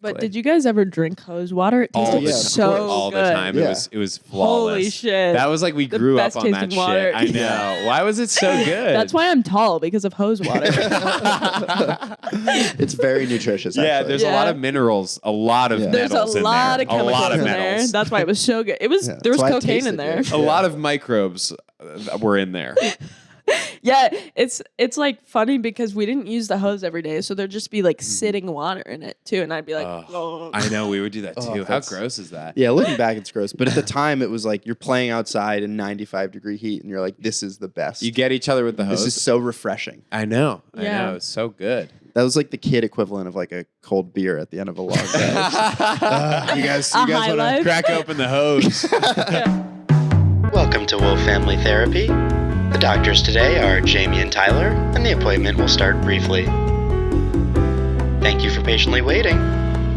But did you guys ever drink hose water? It tasted so all good. the time. Yeah. It was flawless. Holy shit. That was like we The grew up best on that tasting water. shit. I know. Why was it so good? That's why I'm tall, because of hose water. It's very nutritious. Yeah, actually. there's a lot of minerals, a lot of There's metals a in lot there. of chemicals a lot of in metals. there. That's why it was so good. There was that's why it cocaine tasted in there. good. A lot of microbes were in there. Yeah, it's like funny because we didn't use the hose every day, so there'd just be like sitting water in it too, and I'd be like, oh. I know, we would do that too. How that's- gross is that? Yeah, looking back, it's gross. But at the time, it was like you're playing outside in 95-degree heat, and you're like, this is the best. You get each other with the hose. This is so refreshing. I know. Yeah. It's so good. That was like the kid equivalent of like a cold beer at the end of a long day. you guys High want to life. Crack open the hose. Welcome to Wolf Family Therapy. The doctors today are Jamie and Tyler, and the appointment will start briefly. Thank you for patiently waiting.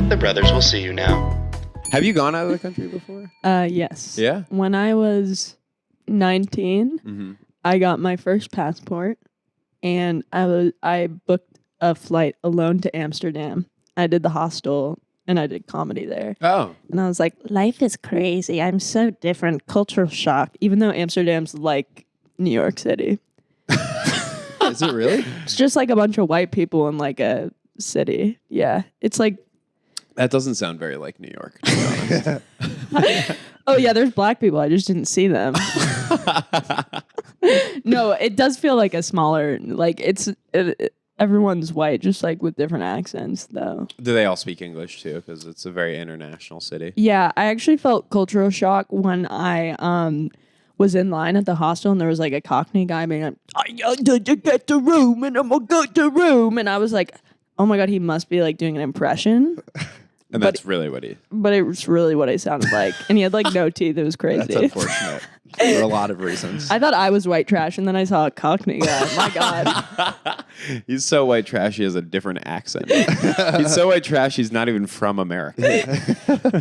The brothers will see you now. Have you gone out of the country before? Yes. Yeah? When I was 19, Mm-hmm. I got my first passport, and I booked a flight alone to Amsterdam. I did the hostel, and I did comedy there. Oh. And I was like, life is crazy. I'm so different. Cultural shock. Even though Amsterdam's like New York City. Is it really? It's just like a bunch of white people in like a city. Yeah. It's like, That doesn't sound very like New York, to be honest. oh yeah, there's black people. I just didn't see them. No, it does feel like a smaller, like everyone's white, just like with different accents though. Do they all speak English too? Because it's a very international city. Yeah, I actually felt cultural shock when I was in line at the hostel and there was like a Cockney guy being like, I got to get the room and I'm gonna go to the room. And I was like, oh my God, he must be like doing an impression. And that's really what he... But it was really what he sounded like. And he had like no teeth. It was crazy. That's unfortunate for a lot of reasons. I thought I was white trash and then I saw a Cockney guy. My God. He's so white trash, he has a different accent. He's so white trash, he's not even from America.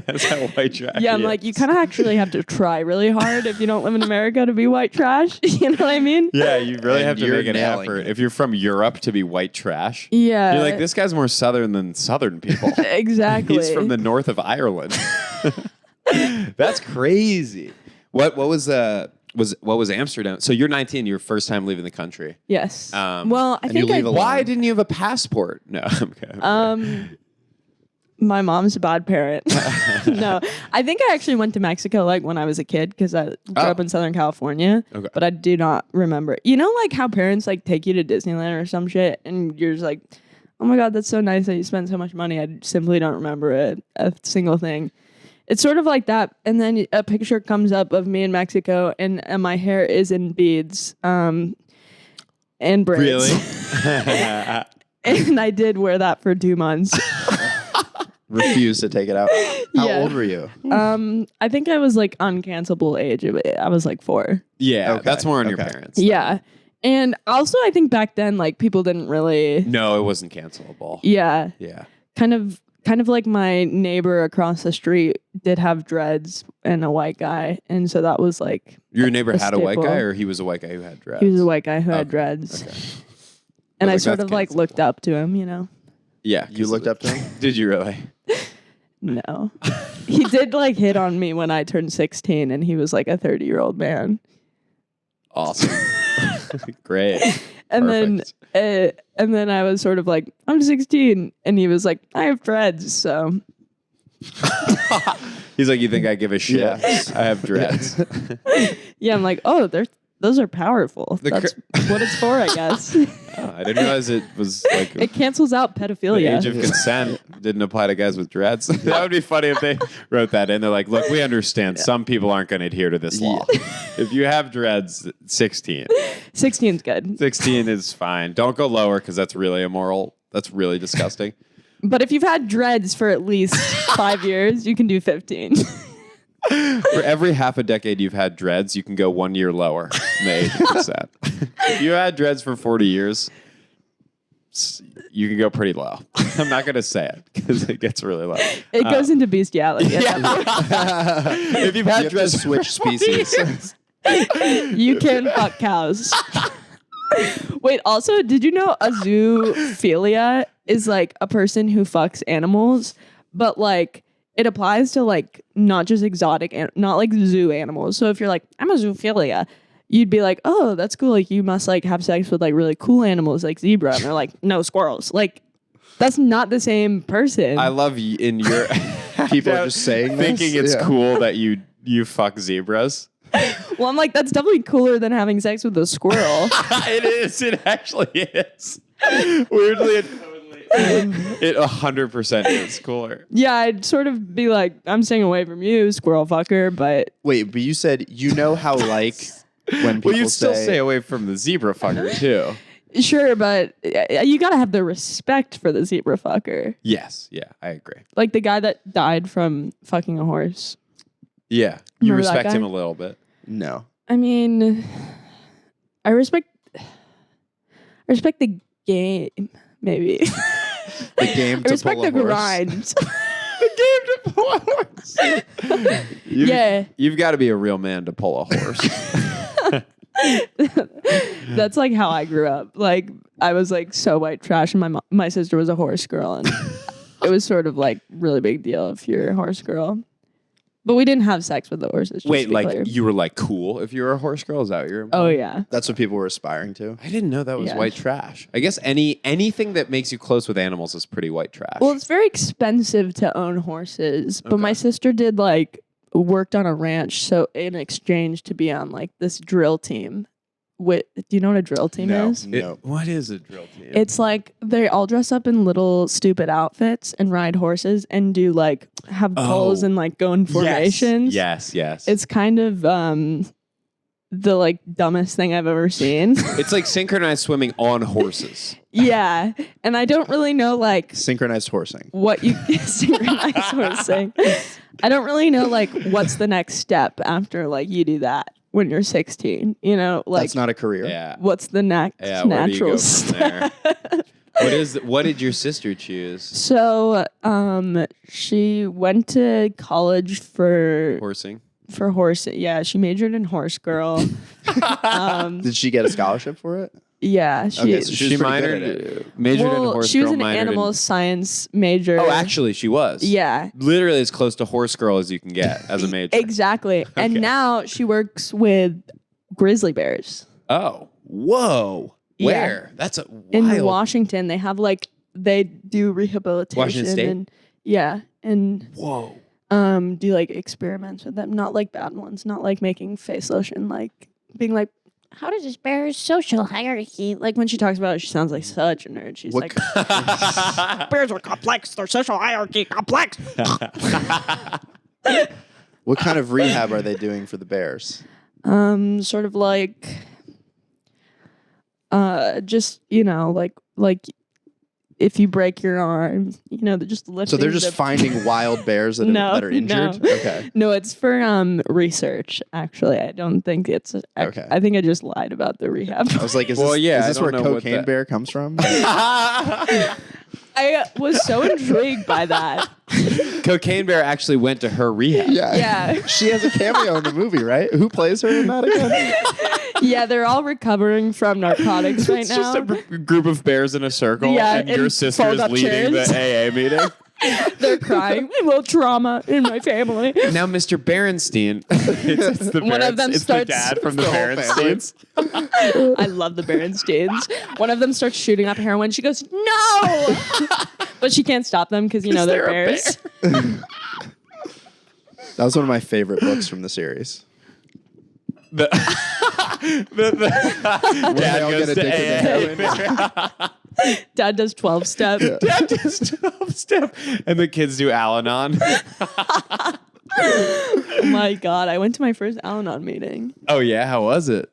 That's how white trash Yeah, I'm he like, is. you kind of actually have to try really hard if you don't live in America to be white trash. You know what I mean? Yeah, you really And have to you're make an nailing effort. it. If you're from Europe to be white trash, Yeah. you're like, this guy's more southern than southern people. Exactly. He's from the north of Ireland. That's crazy. What was Amsterdam? So you're 19, your first time leaving the country. Yes. Um, Well, I and you think leave alone. Why didn't you have a passport? No, I'm kidding. My mom's a bad parent. No, I think I actually went to Mexico like when I was a kid because I grew up in Southern California. Okay. But I do not remember. You know, like how parents like take you to Disneyland or some shit, and you're just like, "Oh my God, that's so nice that you spent so much money." I simply don't remember a single thing. It's sort of like that, and then a picture comes up of me in Mexico, and my hair is in beads, and braids. Really? And I did wear that for 2 months. Refuse to take it out. How Yeah. old were you? I think I was like uncancelable age. I was like 4. Yeah, Okay, that's more on your okay. parents. Yeah. And also I think back then like people didn't really No, it wasn't cancelable. yeah. Yeah. Kind of like my neighbor across the street did have dreads and a white guy. And so that was like Your neighbor had a white staple. guy, or he was a white guy who had dreads? he was a white guy who had Okay, dreads. okay. And But, I like, sort that's of like looked cancelable. up to him, you know. Yeah. You looked up to him? Did you really? No. He did like hit on me when I turned 16 and he was like a 30-year-old man. Awesome. Great. And Perfect. then I was sort of like, I'm 16. And he was like, I have dreads. So He's like, you think I give a shit? Yes. I have dreads. yeah, I'm like, oh, those are powerful. The That's what it's for, I guess. Oh, I didn't realize it was like It cancels out the pedophilia. age of consent didn't apply to guys with dreads. That would be funny if they wrote that in. They're like, look, we understand some people aren't going to adhere to this law. If you have dreads, 16. 16's good. 16 is fine. Don't go lower because that's really immoral. That's really disgusting. But if you've had dreads for at least 5 years, you can do 15. For every half a decade you've had dreads, you can go 1 year lower in the age of consent. If you had dreads for 40 years, you can go pretty low. I'm not going to say it because it gets really low. It goes into bestiality. at that If you've You had have to dreads, switch species. point. You can fuck cows. Wait, also, did you know a zoophilia is like a person who fucks animals, but like it applies to like not just exotic and not like zoo animals. So if you're like, I'm a zoophilia, you'd be like, oh, that's cool. Like you must like have sex with like really cool animals like zebra. And they're like, no, squirrels. Like that's not the same person. I love you in your People are just saying thinking this? it's cool that you fuck zebras. Well, I'm like, that's definitely cooler than having sex with a squirrel. It is. It actually is. Weirdly, it 100% is cooler. Yeah, I'd sort of be like, I'm staying away from you, squirrel fucker, but Wait, but you said how like when people Well, you still say stay away from the zebra fucker too. sure, but you gotta have the respect for the zebra fucker. Yes. Yeah, I agree. Like the guy that died from fucking a horse. Yeah, you Remember that respect guy? him a little bit. no. I mean, I respect the game, maybe. The game I to respect pull a the horse. grind. The game to pull a horse. Yeah. You've got to be a real man to pull a horse. That's like how I grew up. Like I was like so white trash, and my sister was a horse girl, and it was sort of like really big deal if you're a horse girl. But we didn't have sex with the horses. just Wait, to be like clear. you were like cool if you were a horse girl? Is that what you're Oh implying? yeah. That's what people were aspiring to. I didn't know that was Yeah. white trash. I guess anything that makes you close with animals is pretty white trash. Well, it's very expensive to own horses, but my Okay. sister did like worked on a ranch, so in exchange to be on like this drill team. Do you know what a drill team No. is? What is a drill team? It's like they all dress up in little stupid outfits and ride horses and do like have poles Oh. and like go in formations. Yes. It's kind of the like dumbest thing I've ever seen. It's like synchronized swimming on horses. Yeah, and I don't really know like Synchronized horsing. what you synchronized horsing. I don't really know like what's the next step after like you do that when you're 16. You know, like That's not a career. Yeah. what's the next Yeah, where do you natural go step? from there? What did your sister choose? So, she went to college for Horsing. horse. Yeah, she majored in horse girl. Did she get a scholarship for it? Yeah, she. Okay, so She was pretty good majored in well, horse she was girl, an minored animal in... science major. Oh, actually, she was. Yeah, Literally as close to horse girl as you can get as a major. exactly. And Okay. now she works with grizzly bears Oh, whoa. Yeah. Where? That's a wild. in Washington. They have like they do rehabilitation. Washington State? And, yeah, and Whoa. do like experiments with them, not like bad ones, not like making face lotion, like being like, how does this bear's social hierarchy? Like when she talks about it, she sounds like such a nerd. She's What like, bears are complex. Their social hierarchy complex. What kind of rehab are they doing for the bears? Sort of like, just like if you break your arm, they're just lifting. So they're just the- finding wild bears that No, are injured? no. Okay. No, it's for research. Actually, I don't think it's. Okay. I think I just lied about the rehab. I was like, is Well, this, yeah, is I this don't where know what Cocaine that- Bear comes from? I was so intrigued by that. Cocaine Bear actually went to her rehab. Yeah. She has a cameo in the movie, right? Who plays her in that again? Yeah, they're all recovering from narcotics right It's now. just a group of bears in a circle, Yeah, and your and sister is fold-up leading chairs. the AA meeting. They're crying. Well, trauma in my family. Now, Mr. Berenstein, it's the One of them it's starts- the dad from the The whole Berensteins. I love the Berensteins. One of them starts shooting up heroin. She goes, no! But she can't stop them because, they're they're a bears. That was one of my favorite books from the series. The When they dad all goes get to addicted to AA. Dad does 12 step. Dad does 12 step, and the kids do Al-Anon. Oh my God. I went to my first Al-Anon meeting. Oh yeah, how was it?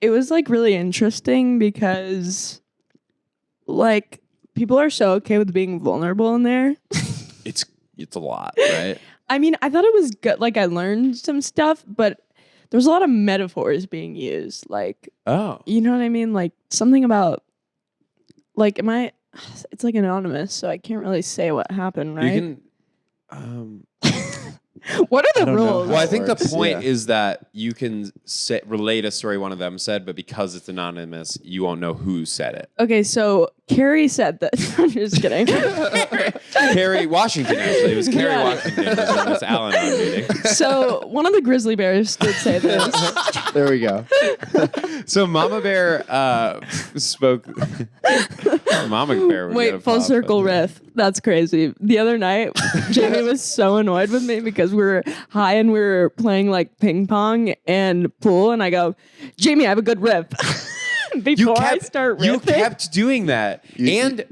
It was like really interesting because like people are so okay with being vulnerable in there. It's a lot, right? I mean, I thought it was good. Like I learned some stuff, but there was a lot of metaphors being used. Like, Oh, you know what I mean? Like something about like it's like anonymous, so I can't really say what happened, right? you can. What are the don't know rules? how Well, I it think works, the point yeah. is that you can relate a story one of them said, but because it's anonymous, you won't know who said it. Okay, so Carrie said this. I'm just kidding. Carrie Washington, actually. It was Carrie Yeah. Washington. It was this Al-Anon meeting. So one of the grizzly bears did say this. There we go. So Mama Bear spoke. Mama Bear would Wait, get a full pop. circle riff. That's crazy. The other night, Jamie was so annoyed with me because we were high and we were playing like ping pong and pool. And I go, Jamie, I have a good riff. Before I start riffing. You kept doing that.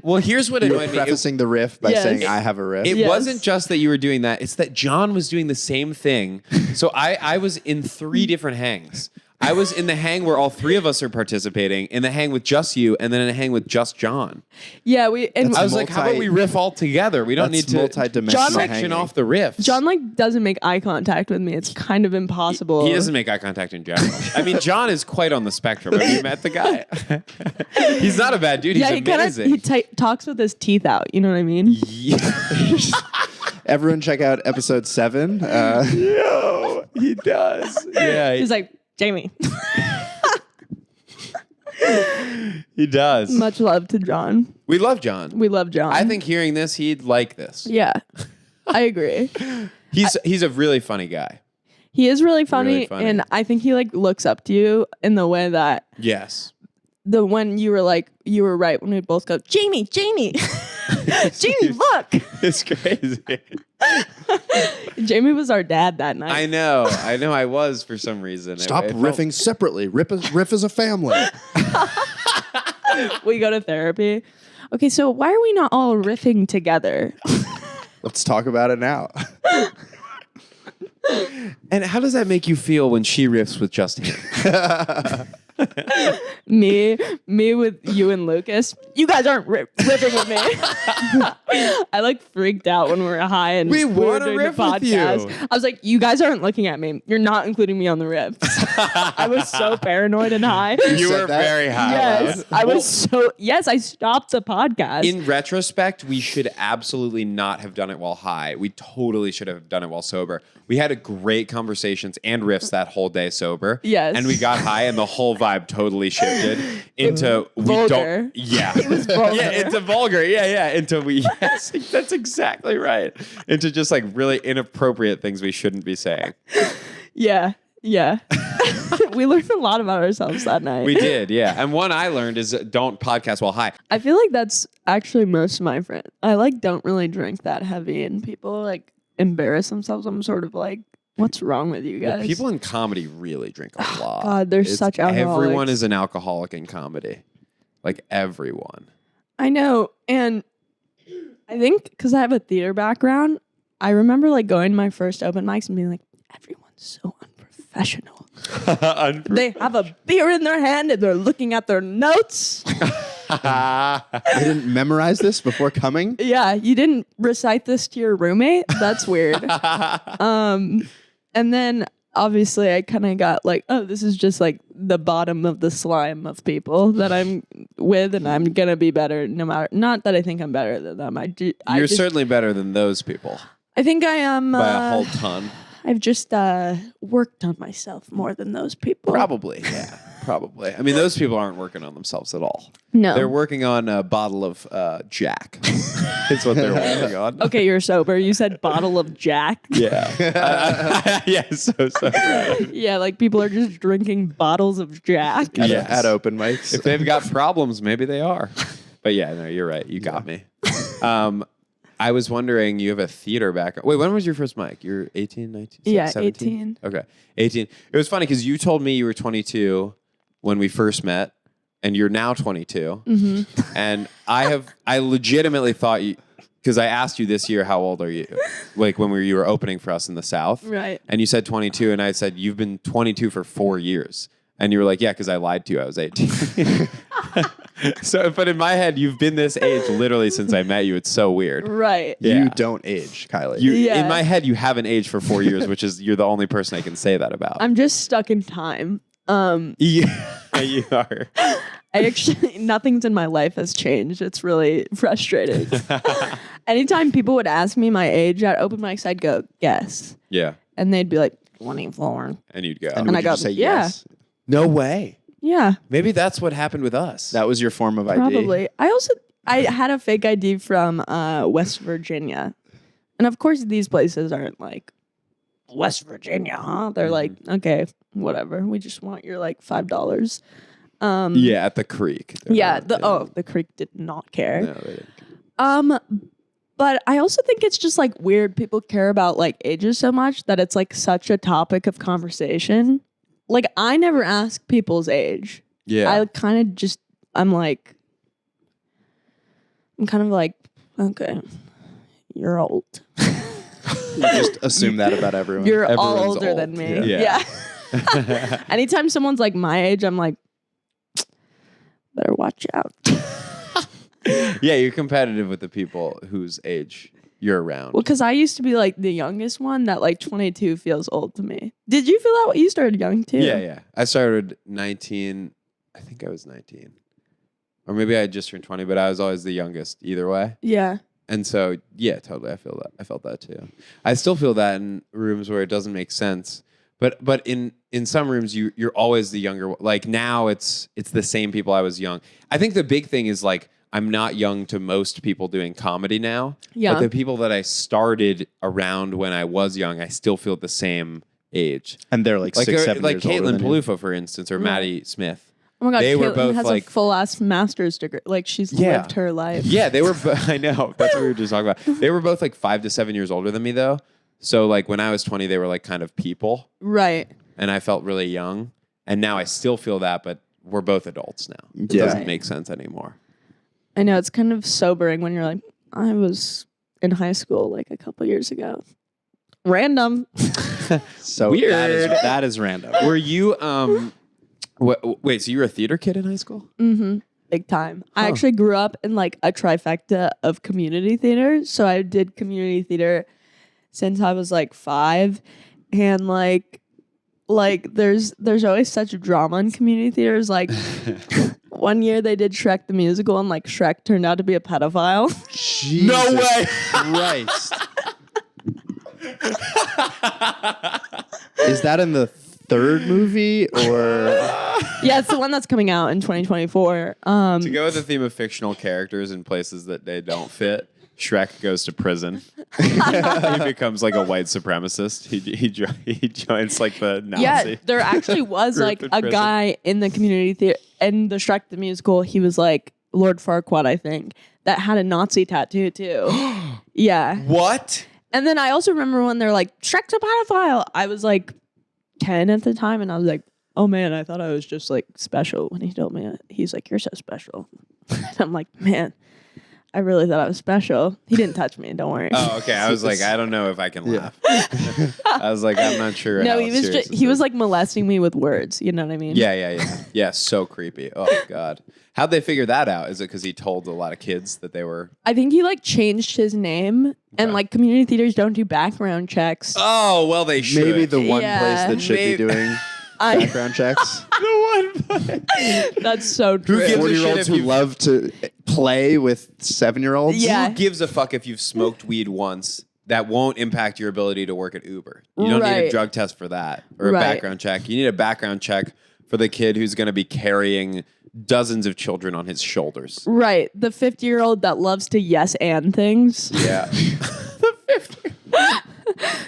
Well, here's what You were annoyed me. prefacing the riff by Yes. saying, I have a riff. It Yes. wasn't just that you were doing that. It's that John was doing the same thing. So I was in 3 different hangs. I was in the hang where all 3 of us are participating, in the hang with just you, and then in a hang with just John. Yeah, I was like, how about we riff all together? We don't need That's to multi-dimensional John, like- section hanging. off the riffs. John like doesn't make eye contact with me. It's kind of impossible. He doesn't make eye contact in general. I mean, John is quite on the spectrum. Have you met the guy? He's not a bad dude. He's Yeah, he kind of amazing. talks with his teeth out. You know what I mean? Everyone check out episode 7. Yo, he does. Yeah, He's like, Jamie. he does. Much love to John. We love John. We love John. I think hearing this, he'd like this. Yeah, I agree. He's a really funny guy. He is really funny, Really funny. and I think he like looks up to you in the way that Yes. when you were right when we both go, Jamie, Jamie, Jamie, look. It's crazy. Jamie was our dad that night. I know. I was for some reason. Stop It felt- riffing separately. Riff as a family. We go to therapy. Okay, so why are we not all riffing together? Let's talk about it now. And how does that make you feel when she riffs with just him? me with you and Lucas. You guys aren't riffing with me. I like freaked out when we were high and We were wanna doing riff the with you. podcast. I was like, you guys aren't looking at me. You're not including me on the riff. I was so paranoid and high. You said were that? very high. Yes, I was so. Yes, I stopped the podcast. In retrospect, we should absolutely not have done it while high. We totally should have done it while sober. We had a great conversations and riffs that whole day sober. Yes. And we got high and the whole vibe totally shifted into we vulgar. don't yeah. vulgar. Yeah, into vulgar. Yeah. Into we yes, that's exactly right. Into just like really inappropriate things we shouldn't be saying. yeah. We learned a lot about ourselves that night. We did, yeah. And one I learned is don't podcast while high. I feel like that's actually most of my friends. I like don't really drink that heavy, and people like embarrass themselves. I'm sort of like, what's wrong with you guys? People in comedy really drink a lot. God, they're such alcoholics. Everyone is an alcoholic in comedy. Like everyone. I know, and I think because I have a theater background, I remember like going to my first open mics and being like, everyone's so unprofessional. They have a beer in their hand and they're looking at their notes. They didn't memorize this before coming? Yeah, you didn't recite this to your roommate? That's weird. And then obviously I kind of got like, oh, this is just like the bottom of the slime of people that I'm with, and I'm going to be better no matter. Not that I think I'm better than them. You're certainly better than those people I think I am. by a whole ton. I've just worked on myself more than those people. Probably, yeah. Probably. I mean, those people aren't working on themselves at all. No. They're working on a bottle of Jack. Is what they're working on. Okay, you're sober. You said bottle of Jack. Yeah. Yeah, so right. Yeah, like people are just drinking bottles of Jack. Yes. At open mics. If they've got problems, maybe they are. But yeah, no, you're right. You got me. I was wondering, you have a theater background. Wait, when was your first mic? You're 18, 19? Yeah, 17? 18. Okay, 18. It was funny because you told me you were 22 when we first met, and you're now 22. Mm-hmm. And I legitimately thought you, because I asked you this year, how old are you? Like when you were opening for us in the South. Right. And you said 22, and I said, you've been 22 for 4 years. And you were like, yeah, because I lied to you. I was 18. So, but in my head, you've been this age literally since I met you. It's so weird. Right. Yeah. You don't age, Kylie. Yeah. In my head, you haven't aged for 4 years, which is you're the only person I can say that about. I'm just stuck in time. Yeah, you are. I actually, nothing's in my life has changed. It's really frustrating. Anytime people would ask me my age at open mics, I'd go, guess. Yeah. And they'd be like, 24. And you'd go, And And would I you go, just say yeah. yes? no way. Yeah, Maybe that's what happened with us. That was your form of ID. probably. I also, I had a fake ID from West Virginia. And of course, these places aren't like, West Virginia, huh? They're like, okay, whatever. We just want your like $5. Yeah, at the creek. They're Yeah. not, The creek did not care. No, they didn't. But I also think it's just like weird. People care about like ages so much that it's like such a topic of conversation. Like I never ask people's age. Yeah. I kind of just I'm kind of like, okay, you're old. You just assume that about everyone. You're all Everyone's older old. than me. Yeah. Yeah. Anytime someone's like my age, I'm like, better watch out. Yeah, you're competitive with the people whose age you're around. Well, because I used to be like the youngest one that like 22 feels old to me. Did you feel that way? You started young too? Yeah. I started 19. I think I was 19. Or maybe I had just turned 20, but I was always the youngest either way. Yeah. And so, yeah, totally. I feel that. I felt that too. I still feel that in rooms where it doesn't make sense. But in some rooms, you're always the younger one. Like now it's the same people I was young. I think the big thing is like, I'm not young to most people doing comedy now. Yeah. But the people that I started around when I was young, I still feel the same age. And they're like 6, 7 like years older Caitlin than you. Palufo, for instance, or Maddie Smith. Oh my God, They were Caitlin both has like a full ass master's degree. Like she's Yeah. lived her life. Yeah, they were. I know. That's what we were just talking about. They were both like 5 to 7 years older than me, though. So like when I was 20, they were like kind of people, Right. and I felt really young. And now I still feel that, but we're both adults now. It Yeah. doesn't Right. make sense anymore. I know it's kind of sobering when you're like, I was in high school like a couple years ago. Random. So Weird. that is random. Were you? Wait. So you were a theater kid in high school? Mm-hmm. Big time. I actually grew up in like a trifecta of community theater. So I did community theater since I was like 5. And like there's always such drama in community theaters. Like one year they did Shrek the musical and like Shrek turned out to be a pedophile. Jesus No way. Christ. Is that in the third movie or? Yeah, it's the one that's coming out in 2024. To go with the theme of fictional characters in places that they don't fit, Shrek goes to prison. He becomes like a white supremacist. He joins like the Nazi. Yeah, there actually was group like in a prison. guy in the community theater in the Shrek the musical. He was like Lord Farquaad, I think, that had a Nazi tattoo too. Yeah. What? And then I also remember when they're like, Shrek's a pedophile. I was like 10 at the time, and I was like, oh man, I thought I was just like special. When he told me, he's like, you're so special. And I'm like, man, I really thought I was special. He didn't touch me, don't worry. Oh, okay. I was like, I don't know if I can laugh. I was like, I'm not sure. No, how he was serious just, this he is. was like molesting me with words. You know what I mean? Yeah, so creepy. Oh God, how'd they figure that out? Is it because he told a lot of kids that they were? I think he like changed his name, and like community theaters don't do background checks. Oh well, they should. Maybe the one Yeah. place that should Maybe- be doing I- background checks. the one. That's so true. gives a 40-year-olds shit if who you- love to play with 7-year-olds. Yeah. Who gives a fuck if you've smoked weed once? That won't impact your ability to work at Uber. You don't need a Right. drug test for that or a Right. background check. You need a background check for the kid who's going to be carrying dozens of children on his shoulders. Right. The 50-year-old that loves to yes and things. Yeah.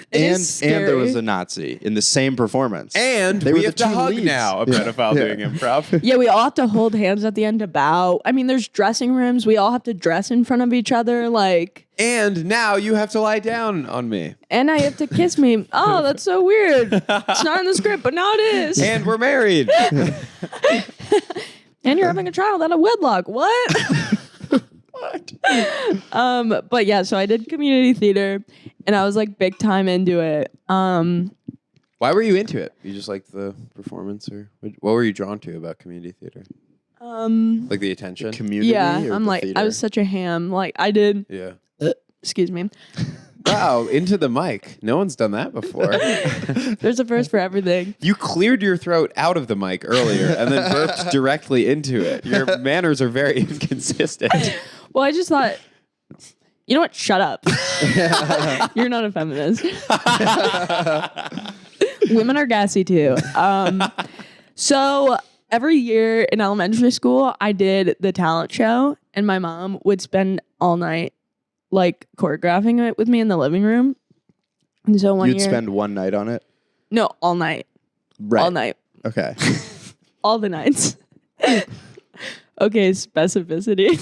It And is and there was scary. a Nazi in the same performance. And They were we the have to two hug leads. now. A Yeah. pedophile Yeah. doing improv. Yeah, we all have to hold hands at the end to bow. I mean, there's dressing rooms. We all have to dress in front of each other, like, And now you have to lie down on me. and I have to kiss me. Oh, that's so weird. It's not in the script, but now it is. And we're married. And you're having a child out of wedlock. What? But yeah, so I did community theater, and I was like big time into it. Why were you into it? You just liked the performance, or what were you drawn to about community theater? Like the attention. Community. Yeah, or I'm the like, theater? I was such a ham. Like, I did, Yeah. excuse me. Wow, into the mic. No one's done that before. There's a first for everything. You cleared your throat out of the mic earlier and then burped directly into it. Your manners are very inconsistent. Well, I just thought, you know what? Shut up. You're not a feminist. Women are gassy too. So every year in elementary school, I did the talent show, and my mom would spend all night like choreographing it with me in the living room. And so one You'd year, spend one night on it? no, all night, Right. all night, Okay. all the nights. Okay, specificity.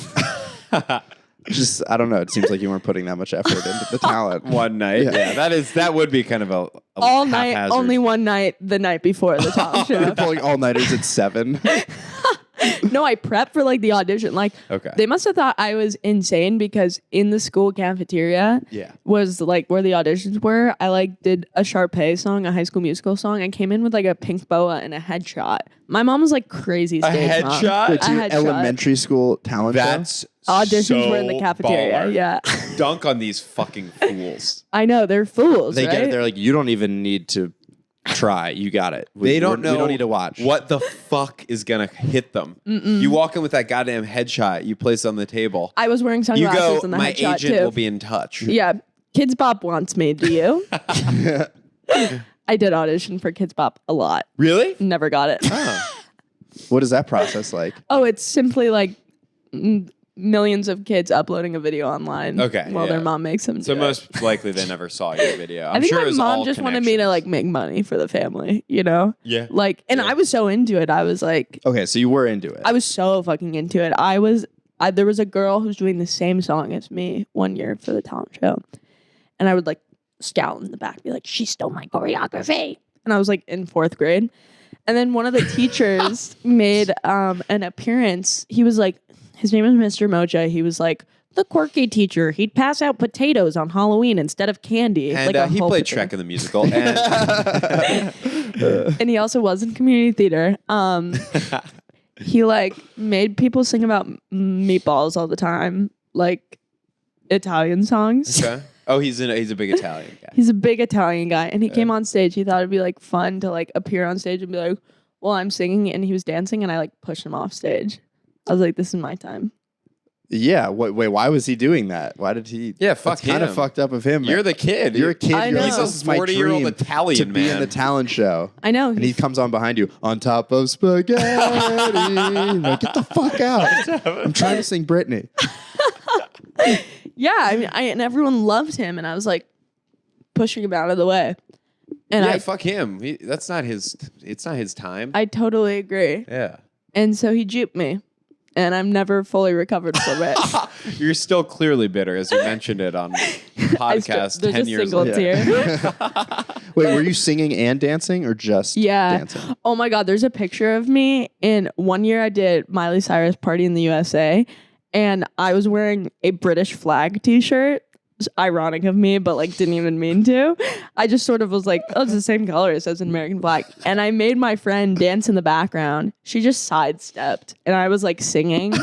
Just, I don't know. It seems like you weren't putting that much effort into the talent. One night. Yeah. Yeah, that would be kind of a All night, haphazard. only one night, the night before the talent You're show. pulling all-nighters at 7. No, I prepped for like the audition. Like, Okay. they must have thought I was insane because in the school cafeteria Yeah. was like where the auditions were. I like did a Sharpay song, a High School Musical song. I came in with like a pink boa and a headshot. My mom was like crazy A stage mom. headshot? Wait, A so your headshot. elementary school talent show? That's Auditions so were in the cafeteria. baller. Yeah, Dunk on these fucking fools. I know they're fools. They right? get it. They're like, you don't even need to try. You got it. They don't know. We don't need to watch. What the fuck is gonna hit them? You walk in with that goddamn headshot. You place it on the table. I was wearing You sunglasses go. in the My headshot agent too. will be in touch. Yeah, Kids Bop wants me. Do you? I did audition for Kids Bop a lot. Really? Never got it. What is that process like? Oh, it's simply like millions of kids uploading a video online. Okay, while yeah. their mom makes them. So do it. most likely they never saw your video. I'm I think sure it my was mom all just wanted me to connections. like make money for the family. You know? Yeah. Like, and Yeah. I was so into it. I was like, Okay, so you were into it. I was so fucking into it. There was a girl who's doing the same song as me one year for the talent show, and I would like scowl in the back, be like, "She stole my choreography," and I was like in 4th grade. And then one of the teachers made an appearance. He was like, his name was Mr. Mocha. He was like the quirky teacher. He'd pass out potatoes on Halloween instead of candy. And like a he whole played potato. Shrek in the musical. And And he also was in community theater. He like made people sing about meatballs all the time, like Italian songs. okay. Oh, he's a big Italian guy. He's a big Italian guy, and he came on stage. He thought it'd be like fun to like appear on stage and be like, "Well, I'm singing," and he was dancing, and I like pushed him off stage. I was like, "This is my time." yeah. Wait, why was he doing that? Why did he? Yeah, fuck That's kind of him. fuck up of him. You're the kid. You're a kid. I You're like, know. this is my 40-year-old dream Italian to be in man. the talent show. I know. And he comes on behind you on top of spaghetti. Like, get the fuck out! I'm trying to sing Britney. Yeah, I mean, and everyone loved him, and I was like pushing him out of the way. And Yeah, fuck him. That's not his. It's not his time. I totally agree. Yeah. And so he duped me, and I'm never fully recovered from it. You're still clearly bitter, as you mentioned it on podcast There's 10 a years single later. tear. Wait, were you singing and dancing, or just Yeah. dancing? Oh my God, there's a picture of me. In one year, I did Miley Cyrus Party in the USA, and I was wearing a British flag t-shirt. It's ironic of me, but like didn't even mean to. I just sort of was like, oh, it's the same colors as an American flag. And I made my friend dance in the background. She just sidestepped, and I was like singing.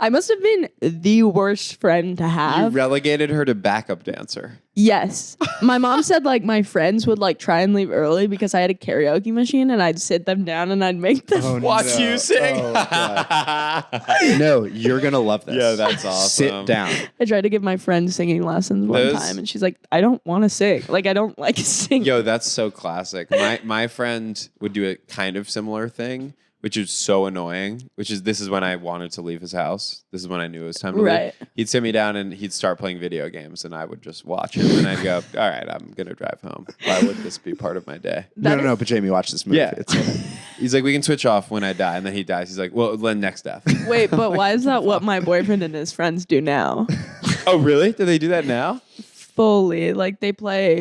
I must have been the worst friend to You have. relegated her to backup dancer. Yes. My mom said like my friends would like try and leave early because I had a karaoke machine, and I'd sit them down and I'd make them. Watch you sing. Oh, God. No, you're gonna love this. Yeah, that's awesome. Sit down. I tried to give my friend singing lessons one Those- time, and she's like, I don't want to sing. Like, I don't like singing. Yo, that's so classic. My friend would do a kind of similar thing, which is so annoying. This is when I wanted to leave his house. This is when I knew it was time to Right. leave. He'd sit me down and he'd start playing video games, and I would just watch him. And I'd go, all right, I'm gonna drive home. Why would this be part of my day? No. But Jamie, watch this movie. Yeah. It's He's like, we can switch off when I die, and then he dies. He's like, well, then next death. Wait, but why is that what my boyfriend and his friends do now? Oh, really? Do they do that now? Fully. Like, they play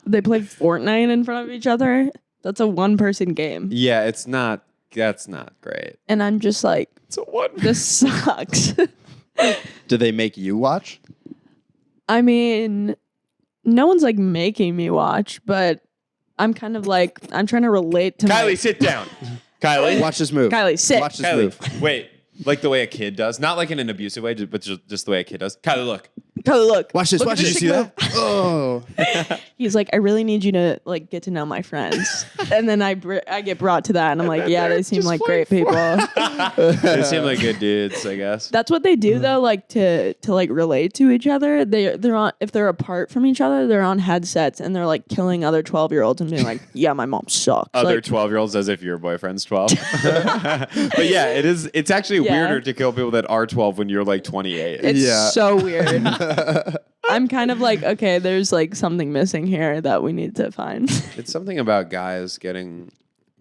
Fortnite in front of each other. That's a one-person game. Yeah, it's not. That's not great. And I'm just like, It's a one. this sucks. Do they make you watch? I mean, no one's like making me watch, but I'm kind of like, I'm trying to relate to Kylie, sit down. Kylie, Watch this move. Kylie, sit. Watch this move. Kylie, wait. Like the way a kid does, not like in an abusive way, but just the way a kid does. Kylie, look. Kylie, look. Watch this. Look Watch at this. this see that? Oh. He's like, I really need you to like get to know my friends. And then I get brought to that, and I'm like, yeah, they seem like great people. They seem like good dudes, I guess. That's what they do though, like to like relate to each other. They're on, if they're apart from each other, they're on headsets and they're like killing other 12-year-olds and being like, yeah, my mom sucks. Other Like, 12-year-olds as if your boyfriend's 12. But yeah, it's actually weirder to kill people that are 12 when you're like 28. it's so weird. I'm kind of like, okay, there's like something missing here that we need to find. It's something about guys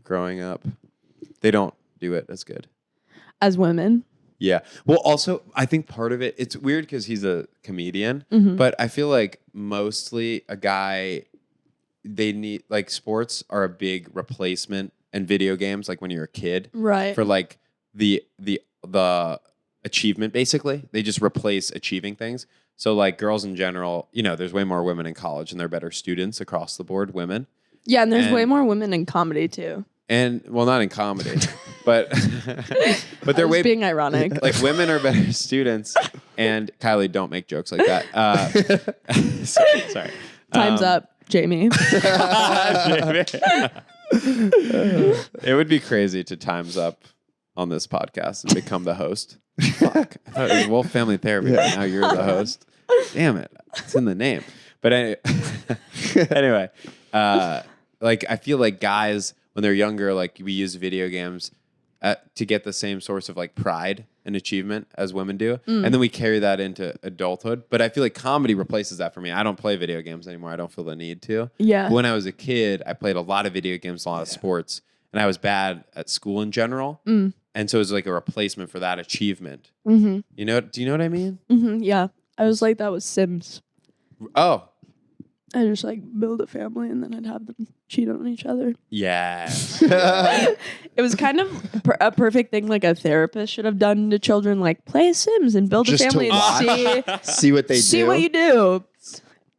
growing up. They don't do it as good. As women. Yeah. Well, also, I think part of it, it's weird because he's a comedian, but I feel like mostly a guy, they need, like, sports are a big replacement, and video games, like when you're a kid, Right. for like the achievement, basically. They just replace achieving things. So like girls in general, you know, there's way more women in college and they're better students across the board, women. Yeah, and there's And- way more women in comedy too. And well, not in comedy, but they're way being ironic. like women are better students. And Kylie, don't make jokes like that. Sorry. Time's up, Jamie. It would be crazy to times up on this podcast and become the host. Fuck. I thought it was Wolf Family Therapy, but now you're the host. Damn it. It's in the name. But anyway, like I feel like guys, when they're younger, like we use video games to get the same source of like pride and achievement as women do. And then we carry that into adulthood. But I feel like comedy replaces that for me. I don't play video games anymore. I don't feel the need to. Yeah. But when I was a kid, I played a lot of video games, a lot of sports, and I was bad at school in general. And so it was like a replacement for that achievement. Mm-hmm. You know? Do you know what I mean? Mm-hmm. Yeah. I was like that with Sims. Oh, I just like build a family and then I'd have them cheat on each other. yeah. It was kind of a perfect thing like a therapist should have done to children, like play Sims and build Just a to family and watch. See what they see do. what you do.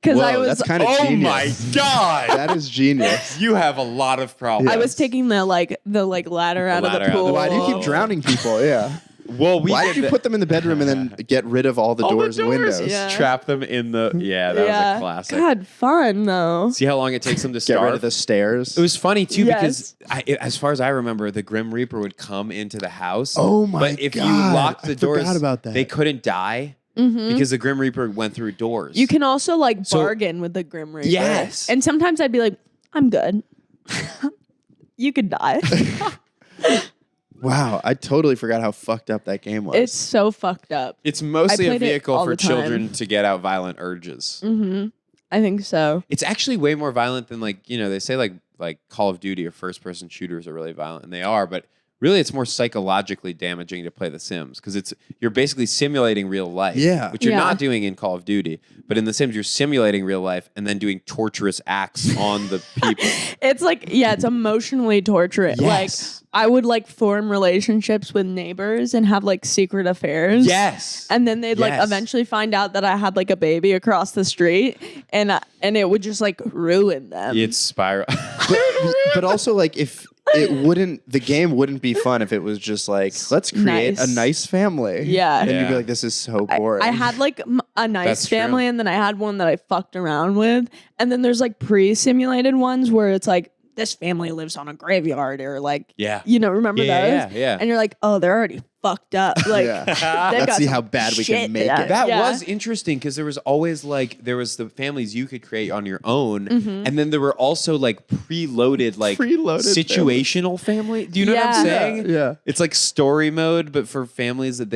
Because I Whoa, was that's kind of Oh genius. my God. That is genius. You have a lot of problems. I was taking the ladder out of ladder the out. pool. Why do you keep drowning people? Yeah. Well, Why did you put them in the bedroom and then get rid of all the doors and windows? Yeah. Trap them in the... Yeah, that was a classic. God, fun though. See how long it takes them to Get starve? rid of the stairs. It was funny too Yes. because as far as I remember, the Grim Reaper would come into the house. Oh my But if you God, locked the I doors, forgot about that. they couldn't die because the Grim Reaper went through doors. You can also like So- bargain with the Grim Reaper. Yes. And sometimes I'd be like, I'm good. You could die. Wow, I totally forgot how fucked up that game was. It's so fucked up. It's mostly I a played it vehicle all for the time. children to get out violent urges. I think so. It's actually way more violent than like, you know, they say like Call of Duty or first person shooters are really violent, and they are, but really it's more psychologically damaging to play The Sims because you're basically simulating real life. Yeah. Which you're Yeah. not doing in Call of Duty. But in The Sims, you're simulating real life and then doing torturous acts on the people. It's like, yeah, it's emotionally torturous. Yes. Like, I would like form relationships with neighbors and have like secret affairs. Yes. And then they'd like Yes. eventually find out that I had like a baby across the street, and it would just like ruin them. It's spiral. but also like if the game wouldn't be fun if it was just like, let's create Nice. a nice family. Yeah. And you'd Yeah. be like, this is so I- boring. I had like a nice That's true. family, and then I had one that I fucked around with, and then there's like pre-simulated ones where it's like this family lives on a graveyard, or like Yeah. you know, remember Yeah, those? yeah. And you're like, oh, they're already fucked up. Like Yeah. they've Let's got see some how bad we can shit make down. it. That Yeah. was interesting because there was always there was the families you could create on your own, Mm-hmm. and then there were also like preloaded situational family. Do you know what I'm Yeah. saying? Yeah. It's like story mode, but for families that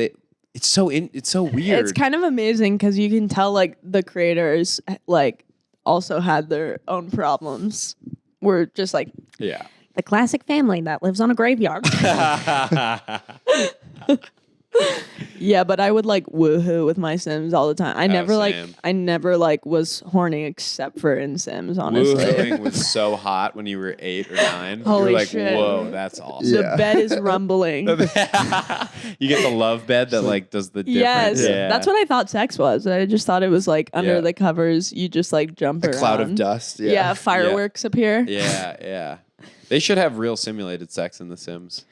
it's so weird. It's kind of amazing because you can tell like the creators like also had their own problems. We're just like yeah. the classic family that lives on a graveyard. Yeah, but I would like woohoo with my Sims all the time. I never was horny except for in Sims, honestly. Woohooing was so hot when you were 8 or 9. Holy you were like, shit. whoa, that's awesome. The Yeah. bed is rumbling. You get the love bed that like does the difference. Yes, Yeah. that's what I thought sex was. I just thought it was like under Yeah. the covers, you just like jump A around. cloud of dust. Yeah, Yeah. fireworks appear. Yeah, yeah. They should have real simulated sex in The Sims.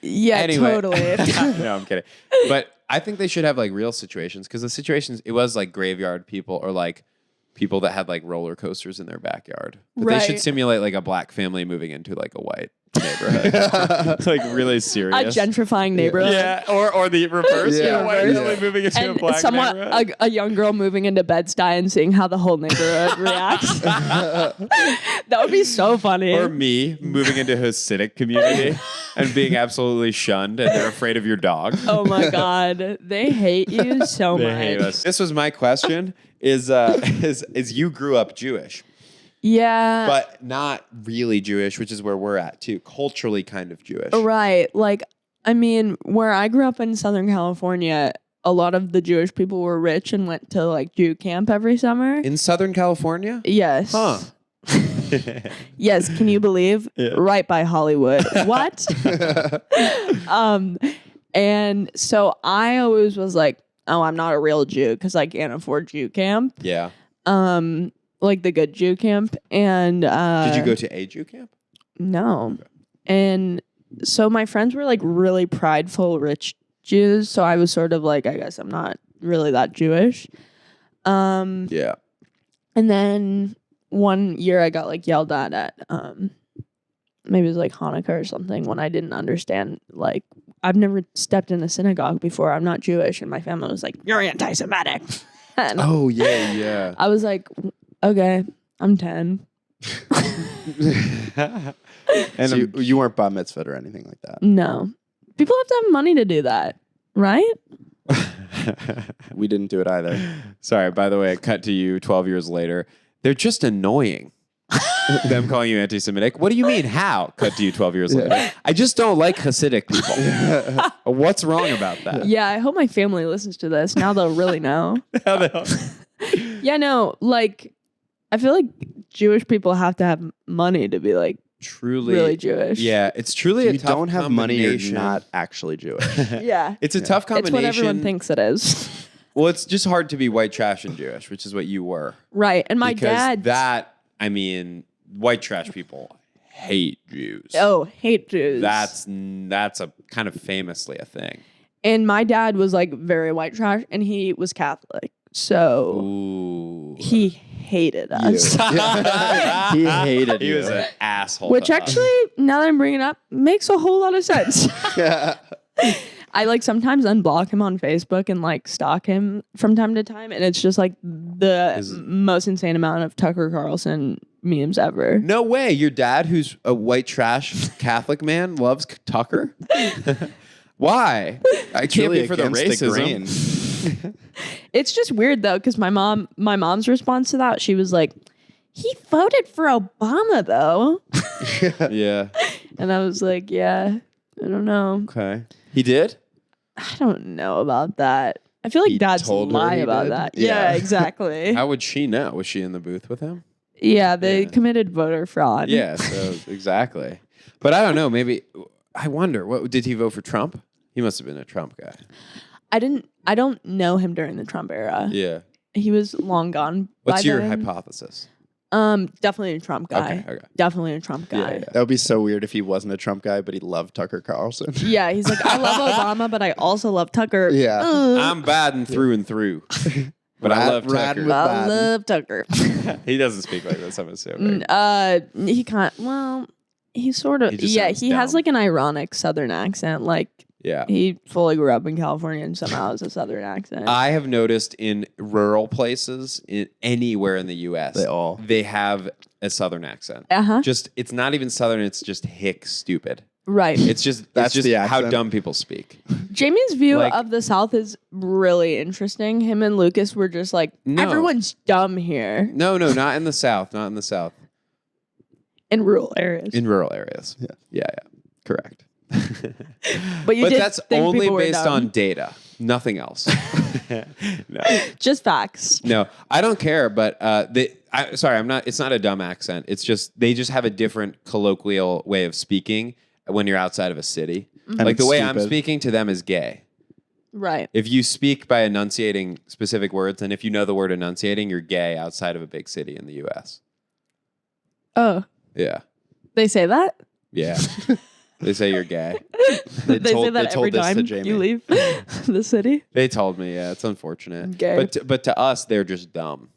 Yeah, Anyway. totally. No, I'm kidding. But I think they should have like real situations because the situations, it was like graveyard people or like people that had like roller coasters in their backyard. But they should Right. simulate like a black family moving into like a white neighborhood. Like really serious. A gentrifying neighborhood. Yeah, or the reverse. Yeah. Yeah, white Reverse. family moving into a And black someone, neighborhood. a young girl moving into Bed-Stuy and seeing how the whole neighborhood reacts. That would be so funny. Or me moving into a Hasidic community and being absolutely shunned, and they're afraid of your dog. Oh my God. They hate you so They much. hate us. This was my question: is you grew up Jewish, Yeah. but not really Jewish, which is where we're at too. Culturally, kind of Jewish. Right. Like, I mean, where I grew up in Southern California, a lot of the Jewish people were rich and went to like Jew camp every summer. In Southern California? Yes. Huh. Yes. Can you believe? Yeah. Right by Hollywood. What? And so I always was like, oh, I'm not a real Jew because I can't afford Jew camp. Yeah. Like the good Jew camp. And Did you go to a Jew camp? No. And so my friends were like really prideful, rich Jews. So I was sort of like, I guess I'm not really that Jewish. Yeah. And then one year I got like yelled at maybe it was like Hanukkah or something when I didn't understand, like, I've never stepped in a synagogue before. I'm not Jewish. And my family was like, you're anti-Semitic. And Oh yeah. I was like, okay, I'm 10. And So you weren't bar mitzvahed or anything like that. No. People have to have money to do that, right? We didn't do it either. Sorry, by the way, cut to you 12 years later. They're just annoying. Them calling you anti-Semitic. What do you mean? How? Cut to you 12 years later. I just don't like Hasidic people. What's wrong about that? Yeah, I hope my family listens to this. Now they'll really know. How the hell? Yeah, no, like, I feel like Jewish people have to have money to be like Truly. really Jewish. Yeah, it's truly a You tough don't have money, you're combination. not actually Jewish. Yeah. It's a tough It's combination. what everyone thinks it is. Well, it's just hard to be white trash and Jewish, which is what you were. Right. And my Because dad. that, I mean, white trash people hate Jews. Oh, hate Jews. That's a kind of famously a thing. And my dad was like very white trash and he was Catholic. So Ooh. he hated us. He hated He you. was an asshole. Which to us. actually, now that I'm bringing it up, makes a whole lot of sense. I like sometimes unblock him on Facebook and like stalk him from time to time. And it's just like the most insane amount of Tucker Carlson memes ever. No way. Your dad, who's a white trash Catholic man, loves Tucker? Why? I can't really be for the against the racism. grain. It's just weird though, because my mom's response to that, she was like, he voted for Obama though. Yeah. And I was like, yeah, I don't know. Okay. He did? I don't know about that. I feel like He dads told her lie he about did? that. Yeah. Yeah, exactly. How would she know? Was she in the booth with him? Yeah, they Yeah. committed voter fraud. Yeah, so exactly. But I don't know. Maybe, I wonder, what did he vote for Trump? He must have been a Trump guy. I don't know him during the Trump era. Yeah. He was long gone. What's by your then. hypothesis? Definitely a Trump guy. Okay. Definitely a Trump guy. Yeah. That would be so weird if he wasn't a Trump guy, but he loved Tucker Carlson. Yeah, he's like, I love Obama, but I also love Tucker. Yeah. I'm Biden through and through. But I love Riding Tucker. with I Biden. love Tucker. He doesn't speak like this, I'm assuming. He can't. Well, he sort of. He just Yeah, sounds he has dumb. like an ironic Southern accent. Like Yeah. he fully grew up in California and somehow has a Southern accent. I have noticed in rural places, anywhere in the U.S., they have a Southern accent. Just it's not even Southern; it's just hick stupid. Right. It's just That's it's just the how accent. dumb people speak. Jamie's view Like- of the South is really interesting. Him and Lucas were just like, No. everyone's dumb here No, not in the South. Not in the South. in rural areas. In rural areas. Yeah. Correct. but you But did that's think only people were based dumb. on data, nothing else. No. Just facts. No, I don't care. But sorry, I'm not. It's not a dumb accent. It's just they just have a different colloquial way of speaking when you're outside of a city. Mm-hmm. Like it's the way I'm stupid. speaking to them is gay. Right. If you speak by enunciating specific words, and if you know the word enunciating, you're gay outside of a big city in the U.S. Oh, Yeah, they say that? yeah. They say you're gay. They say told- that they told every this to time Jamie. you leave the city? They told me. Yeah, it's unfortunate. Gay. But to us, they're just dumb.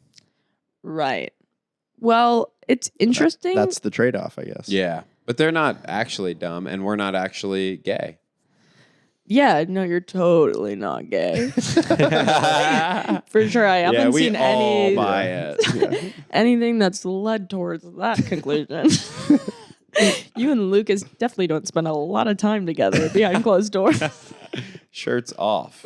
Right. Well, it's interesting. That's the trade-off, I guess. Yeah. But they're not actually dumb, and we're not actually gay. Yeah, no, you're totally not gay. For sure. I haven't we seen all buy it. anything that's led towards that conclusion. You and Lucas definitely don't spend a lot of time together behind closed doors. Shirts off.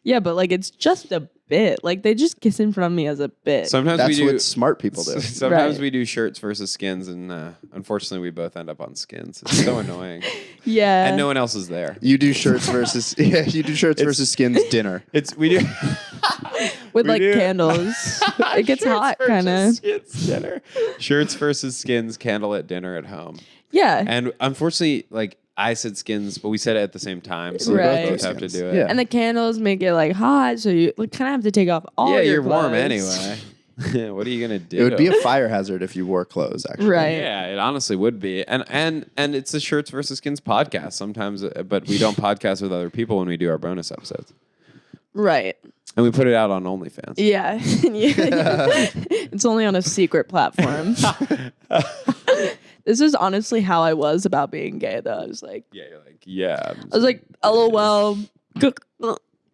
Yeah, but like it's just a bit. Like they just kiss in front of me as a bit. Sometimes That's we do. what smart people do. Sometimes Right. we do shirts versus skins, and unfortunately, we both end up on skins. It's so annoying, Yeah. and no one else is there. You do shirts versus versus skins dinner. We do With we like do. candles. It gets hot kind of. Skins dinner. Shirts versus skins, candlelit dinner at home. Yeah. And unfortunately, like I said skins, but we said it at the same time, so Right. we both have to do it. Yeah. And the candles make it like hot, so you like, kind of have to take off all Yeah, your you're warm clothes. anyway. What are you gonna do? It would be a fire hazard if you wore clothes, actually. Right. Yeah, it honestly would be. And it's the Shirts versus Skins podcast sometimes, but we don't podcast with other people when we do our bonus episodes. Right. And we put it out on OnlyFans. Yeah. It's only on a secret platform. This is honestly how I was about being gay, though. I was like, Yeah. LOL.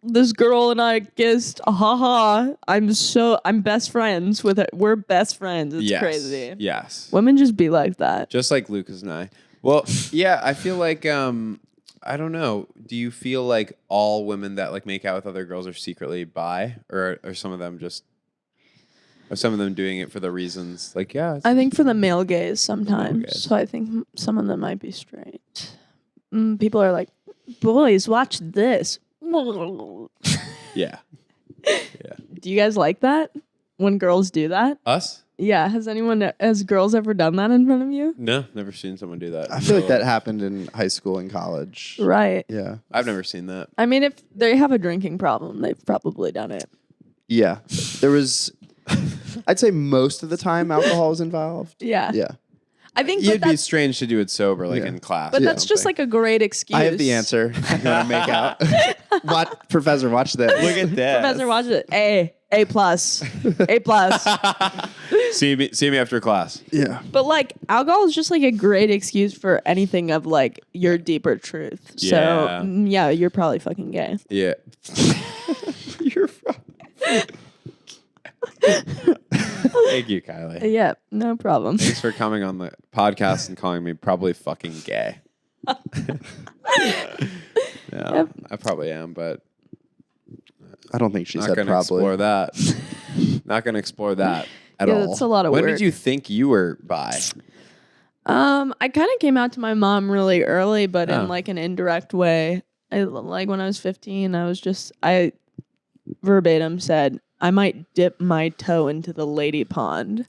This girl and I kissed. Haha. I'm best friends with her. We're best friends. It's Yes. crazy. Yes. Women just be like that. Just like Lucas and I. Well, yeah, I feel like I don't know. Do you feel like all women that like make out with other girls are secretly bi, or are some of them doing it for the reasons like I think for the male gaze sometimes. gaze. So I think some of them might be straight. People are like, boys, watch this. yeah. Do you guys like that when girls do that? Us? Yeah. Has girls ever done that in front of you? No, never seen someone do that. I feel like that happened in high school and college. Right. Yeah. I've never seen that. I mean, if they have a drinking problem, they've probably done it. Yeah. There was, I'd say most of the time alcohol was involved. Yeah. Yeah. I think It'd but be that's, strange to do it sober, like Yeah. in class. but I that's don't just think. like a great excuse. I have the answer. You want to make out? What, Professor? Watch this. Look at this. Professor, watch it. A plus. A plus. See me after class. Yeah. But like alcohol is just like a great excuse for anything of like your deeper truth. So Yeah. yeah, you're probably fucking gay. Yeah. You're Thank you, Kylie. Yeah, no problem. Thanks for coming on the podcast and calling me probably fucking gay. No, Yep. I probably am, but I don't think she not said going to probably. explore that. Not going to explore that at Yeah, all. that's a lot of when work. did you think you were bi? I kind of came out to my mom really early, but Oh. in like an indirect way. Like when I was 15, I verbatim said, I might dip my toe into the lady pond.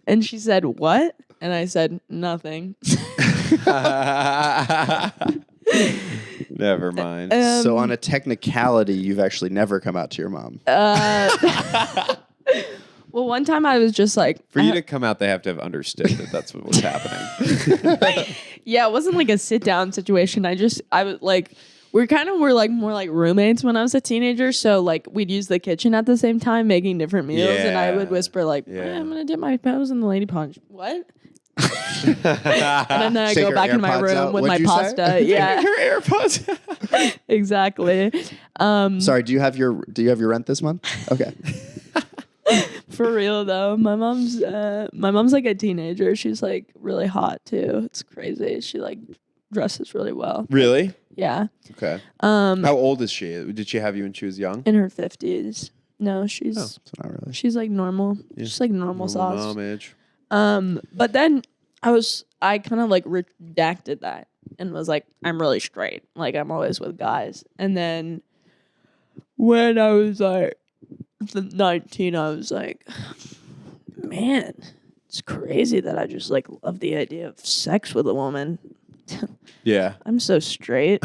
And she said, what? And I said, nothing. Never mind. So on a technicality, you've actually never come out to your mom. Well, one time I was just like, For you to come out, they have to have understood that that's what was happening. yeah, it wasn't like a sit down situation. I was like, were like more like roommates when I was a teenager. So like we'd use the kitchen at the same time making different meals. And I would Yeah. whisper like, Yeah. I'm going to dip my toes in the lady pond. What? And then I Take go her back in my AirPods room out. with What'd my you say? pasta. Yeah, Her AirPods. exactly. Sorry, do you have your rent this month? Okay. For real though, my mom's like a teenager. She's like really hot too. It's crazy. She like dresses really well. Really? Yeah. Okay. How old is she? Did she have you when she was young? In her 50s. No, she's So not really. she's like normal. She's like normal sauce. Mom age. But then I kind of like redacted that and was like, I'm really straight. Like I'm always with guys. And then when I was like 19, I was like, man, it's crazy that I just like love the idea of sex with a woman. Yeah. I'm so straight.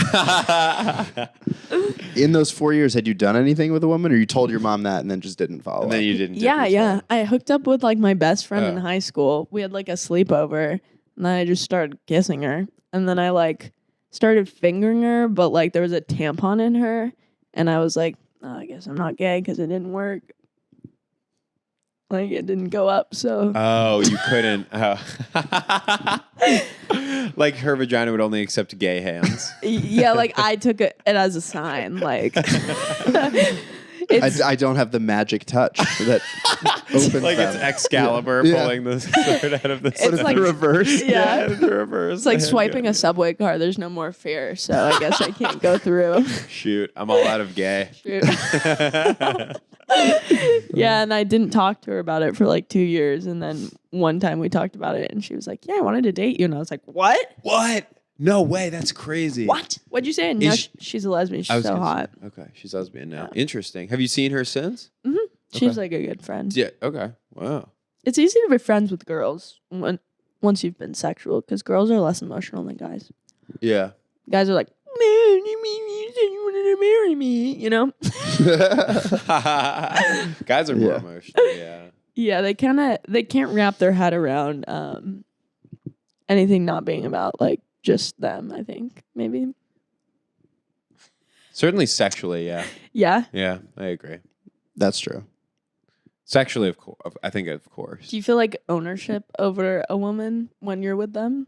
In those 4 years, had you done anything with a woman, or you told your mom that and then just didn't follow? And then up? you didn't. dip Yeah, your yeah. toe. I hooked up with like my best friend in Oh. high school. We had like a sleepover, and then I just started kissing her. And then I like started fingering her, but like there was a tampon in her, and I was like, oh, I guess I'm not gay because it didn't work. Like it didn't go up. So Oh, you couldn't. Oh. Like her vagina would only accept gay hands. yeah, like I took it as a sign. Like it's I don't have the magic touch that opens Like them. it's Excalibur Yeah. pulling the sword out of the It's stone. like reverse. yeah. the reverse. It's like swiping a subway car. There's no more fear, so I guess I can't go through. Shoot, I'm all out of gay. Shoot. Yeah, and I didn't talk to her about it for like 2 years, and then one time we talked about it, and she was like, "Yeah, I wanted to date you," and I was like, "What? What? No way, that's crazy. What? What'd you say?" And now Is she's a lesbian. I She's was so gonna hot. say- okay, she's lesbian now. Interesting. Have you seen her since? She's like a good friend. Yeah. Okay. Wow. It's easy to be friends with girls once you've been sexual, because girls are less emotional than guys. Yeah. Guys are like, "Man, you said you wanted to marry me," you know? Guys are more Yeah. emotional. Yeah. Yeah, they can't wrap their head around anything not being about like just them, I think. Maybe. Certainly sexually. Yeah. Yeah. Yeah. I agree. That's true. Sexually, of course. I think, of course. Do you feel like ownership over a woman when you're with them?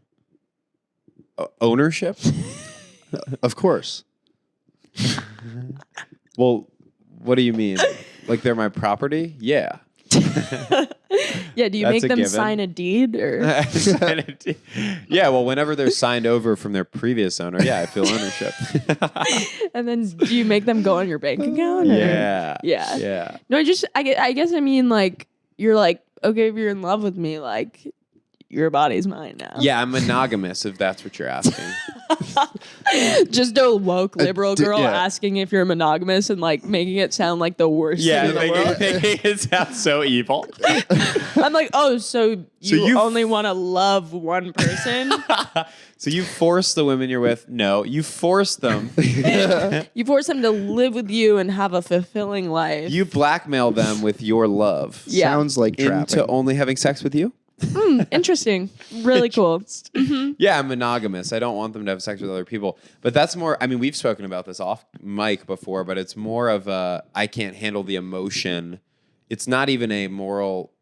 Ownership? Of course. Well, what do you mean? Like they're my property? Yeah. Yeah, do you That's make a them given. sign a deed or Yeah, well, whenever they're signed over from their previous owner, yeah, I feel ownership. and then do you make them go on your bank account? Or? Yeah. Yeah. Yeah. No, I guess I mean like you're like, okay, if you're in love with me, like your body's mine now. Yeah, I'm monogamous if that's what you're asking. Just a woke liberal girl yeah. asking if you're monogamous and like making it sound like the worst thing in the world. making it sound so evil. I'm like, oh, so you you- only want to love one person? So you force the women you're with? No, you force them. You force them to live with you and have a fulfilling life. You blackmail them with your love Yeah. Sounds like trapping. into only having sex with you? Interesting. Really cool. Yeah, I'm monogamous. I don't want them to have sex with other people. But that's more, I mean, we've spoken about this off mic before, but it's more of a, I can't handle the emotion. It's not even a moral,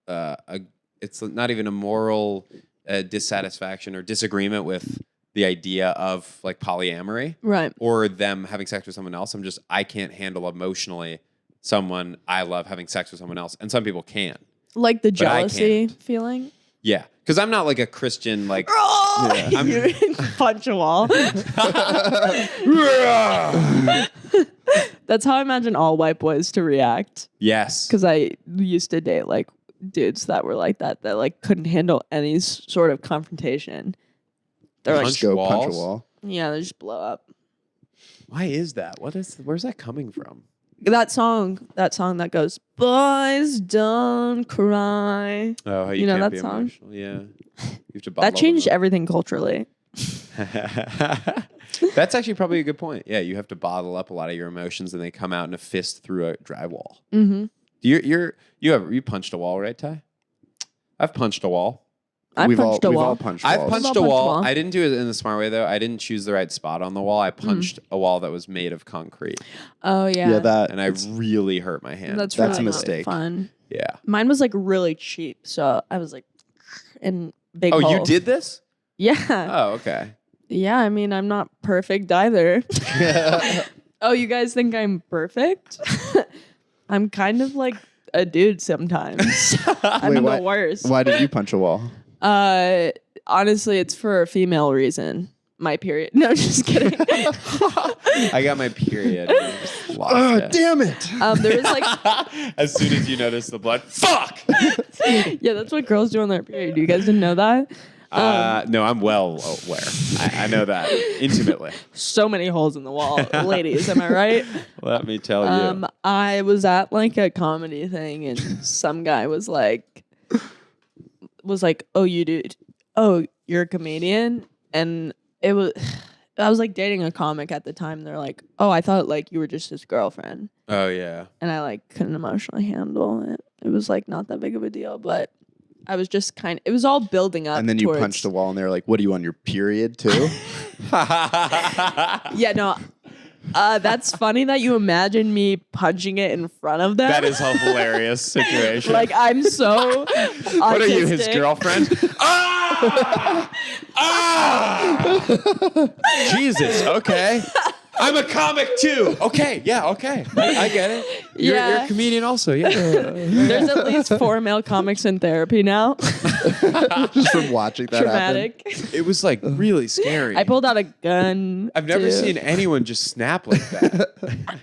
it's not even a moral dissatisfaction or disagreement with the idea of like polyamory Right. or them having sex with someone else. I can't handle emotionally someone I love having sex with someone else. And some people can. Like the But I jealousy can't. feeling. Yeah. Because I'm not like a Christian, like, I'm punch a wall. That's how I imagine all white boys to react. yes. Because I used to date like dudes that were like that like couldn't handle any sort of confrontation. They're like, Punch Go walls? punch a wall. yeah, they just blow up. Why is that? Where's that coming from? That song that goes, "Boys don't cry." Oh, how You know can't that be song? emotional. Yeah. You have to That changed everything culturally. That's actually probably a good point. Yeah, you have to bottle up a lot of your emotions and they come out in a fist through a drywall. Mm-hmm. You punched a wall, right, Ty? I've punched a wall. I've punched a We've wall. all punched I've walls. punched I've a punched wall. a wall. I didn't do it in the smart way though. I didn't choose the right spot on the wall. I punched a wall that was made of concrete, Oh yeah, Yeah, that. and I really hurt my hand. that's that's really a not mistake. fun. Yeah. Mine was like really cheap, so I was like, in big. Oh, you holes. did this? Yeah, Oh, okay. yeah. I mean, I'm not perfect either. Oh, you guys think I'm perfect? I'm kind of like a dude sometimes. I'm Wait, the worst. Why did you punch a wall? Honestly, it's for a female reason. My period. No, just kidding. I got my period. And I just lost it. Damn it! There was like, As soon as you notice the blood, fuck. yeah, that's what girls do on their period. You guys didn't know that? No, I'm well aware. I know that intimately. So many holes in the wall, ladies. Am I right? Let me tell you. I was at like a comedy thing, and some guy was like, "Oh, you're a comedian," and it was. I was like dating a comic at the time. They're like, "Oh, I thought like you were just his girlfriend," Oh yeah. and I like couldn't emotionally handle it. It was like not that big of a deal, but I was just it was all building up. And then you towards- punched a wall, and they were like, "What are you on your period too?" Yeah, no. That's funny that you imagine me punching it in front of them. That is a hilarious situation. Like I'm so autistic. What are you, his girlfriend? Jesus, okay. I'm a comic too. Okay, yeah, okay. I get it. You're a comedian also, yeah. There's at least 4 male comics in therapy now. Just from watching that Traumatic. It was like really scary. I pulled out a gun. I've never too. seen anyone just snap like that.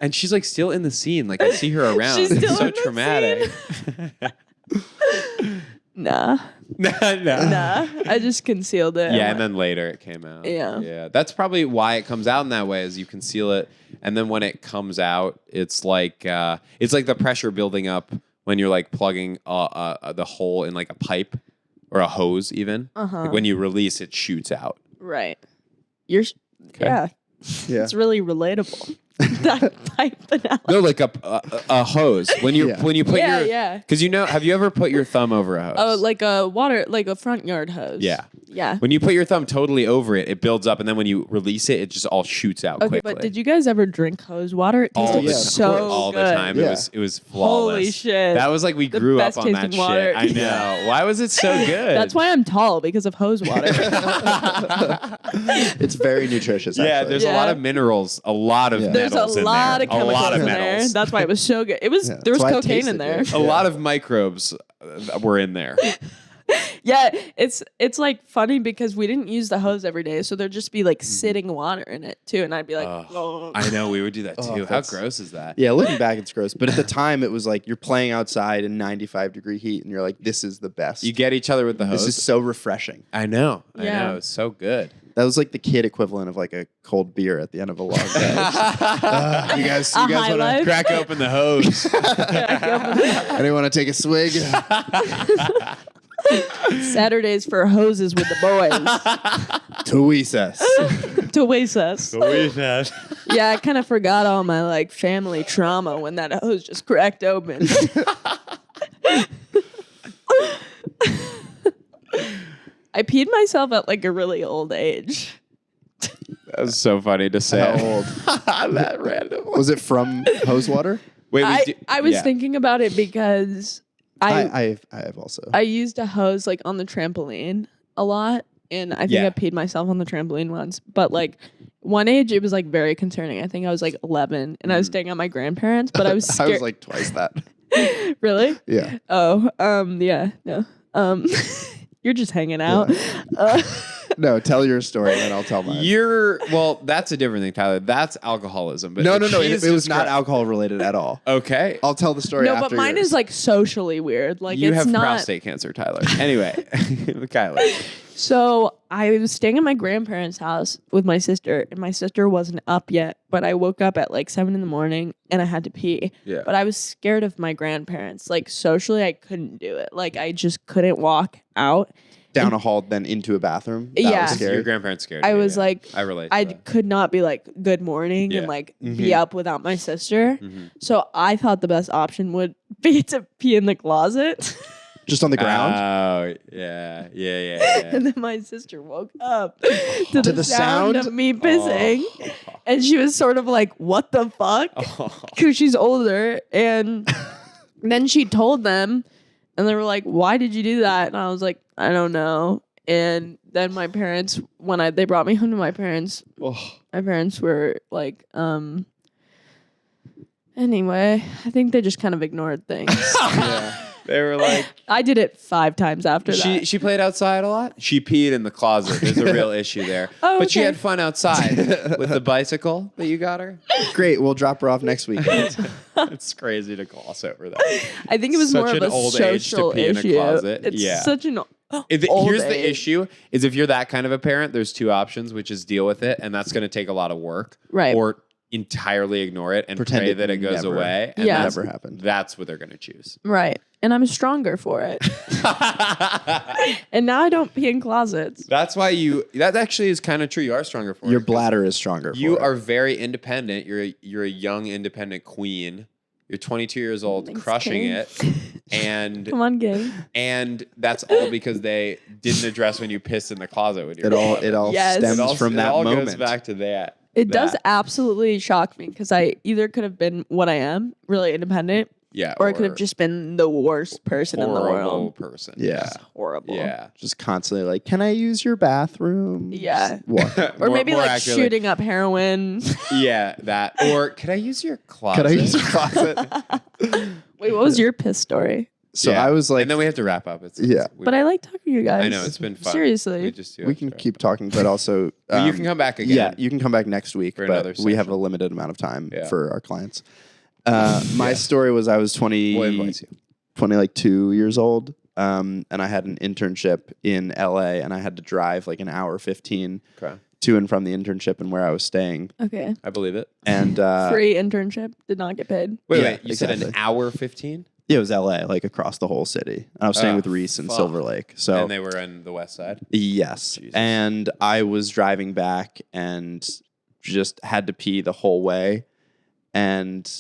And she's like still in the scene. Like I see her around. She's It's still so in the traumatic. Nah. No. Nah. I just concealed it. Yeah, and then later it came out. Yeah. Yeah. That's probably why it comes out in that way, is you conceal it. And then when it comes out, it's like the pressure building up when you're like plugging the hole in like a pipe or a hose even. Like when you release, it shoots out. Right. Yeah. Yeah. It's really relatable. That pipe analogy. No, like a hose. When you Yeah. when you put Yeah, your yeah. Because have you ever put your thumb over a hose? Oh, like a front yard hose. Yeah. Yeah. When you put your thumb totally over it, it builds up, and then when you release it, it just all shoots out Okay, quickly. but did you guys ever drink hose water? It all tasted the, yeah, so all good. the time? Yeah. It was flawless. Holy shit. That was like we The grew up best on that tasting water. shit. I know. Why was it so good? That's why I'm tall, because of hose water. It's very nutritious. Yeah, actually. there's a lot of minerals, a lot of Yeah. There's a metals in lot there. of chemicals a lot of in metals. there. That's why it was so good. There was that's why it cocaine in tasted there. good. A lot of microbes were in there. Yeah, it's like funny because we didn't use the hose every day, so there'd just be like sitting water in it too, and I'd be like, oh. I know, we would do that too. How that's- gross is that? Yeah, looking back, it's gross. But at the time, it was like you're playing outside in 95-degree heat, and you're like, this is the best. You get each other with the hose. This is so refreshing. I know. Yeah. It's so good. That was like the kid equivalent of like a cold beer at the end of a long day. You guys A high want life. Crack open the hose. to? Anyone want to take a swig? Saturdays for hoses with the boys To recess. to waste us. we had. Yeah, I kind of forgot all my like family trauma when that hose just cracked open. I peed myself at like a really old age. That was so funny to say. How old? That random. Was it from hose water? Wait, I was thinking about it because I have also. I used a hose like on the trampoline a lot, and I think Yeah. I peed myself on the trampoline once. But like one age, it was like very concerning. I think I was like 11, and I was staying at my grandparents, but I was I scared. was like twice that. Really? Yeah. Oh, yeah, no. You're just hanging out. No, tell your story and then I'll tell mine. Well, that's a different thing, Tyler. That's alcoholism. But No. if It she's was not descri- alcohol related at all. Okay. I'll tell the story No, after but mine yours. is like socially weird. Like You it's have not. prostate cancer, Tyler. Anyway, Kylie. So I was staying at my grandparents' house with my sister, and my sister wasn't up yet. But I woke up at like 7 a.m. and I had to pee. Yeah. But I was scared of my grandparents. Like socially, I couldn't do it. Like I just couldn't walk out. down a hall, then into a bathroom. That Yeah. was scary. Your grandparents scared I you, was yeah. like, I relate. To I that. could not be like good morning Yeah. and like be up without my sister. Mm-hmm. So I thought the best option would be to pee in the closet. Just on the ground. Oh, yeah. And then my sister woke up to To the the sound sound? of me pissing. And she was sort of like, what the fuck? Oh. Because she's older. And then she told them, and they were like, why did you do that? And I was like, I don't know. And then my parents, they brought me home to my parents, my parents were like, anyway, I think they just kind of ignored things. Yeah. They were like, I did it 5 times after that. she played outside a lot. She peed in the closet. There's a real issue there. Oh, But she okay. had fun outside with the bicycle that you got her. Great. We'll drop her off next weekend. It's crazy to gloss over that. I think it was Such more of an a old age to social pee in a issue. closet. It's Yeah. such an old Here's the age. issue: is if you're that kind of a parent, there's 2 options, which is deal with it, and that's going to take a lot of work, Right. Or entirely ignore it and Pretend pray it that it goes never- away. And Yeah. that's, Never happened. That's what they're going to choose. Right. And I'm stronger for it. And now I don't pee in closets. That's why that actually is kind of true. You are stronger for Your it. bladder is stronger. You for are it. very independent. You're a young independent queen. You're 22 years old, Thanks, crushing King. it, and Come on, gang. and that's all because they didn't address when you pissed in the closet when you were It all Yes. stems from that it all moment. goes back to that. It does that. absolutely shock me because I either could have been what I am, really independent, Yeah, or I could have just been the worst person in the horrible world. person. Yeah. Horrible. Yeah. Just constantly like, can I use your bathroom? Yeah. What? Or maybe more like accurately, shooting up heroin. Yeah, that. Or could I use your closet? Can I use your closet? Wait, what was your piss story? So Yeah. I was like, and then we have to wrap up. Yeah. But I like talking to you guys. I know it's been fun. Seriously. We just do we it can for- keep talking, but also But you can come back again. Yeah, you can come back next week, For but another we have session. a limited amount of time Yeah. for our clients. My story was I was 20, We'll invoice you. 22 years old, and I had an internship in LA, and I had to drive like an hour 15 Okay, to and from the internship and where I was staying. Okay. I believe it. And Free internship. Did not get paid. Wait, Yeah, wait. You said an exactly. hour 15, yeah, it was LA, like across the whole city. And I was staying Oh, with Reese in fuck. Silver Lake. So and they were in the West Side. yes. Jesus. And I was driving back and just had to pee the whole way. And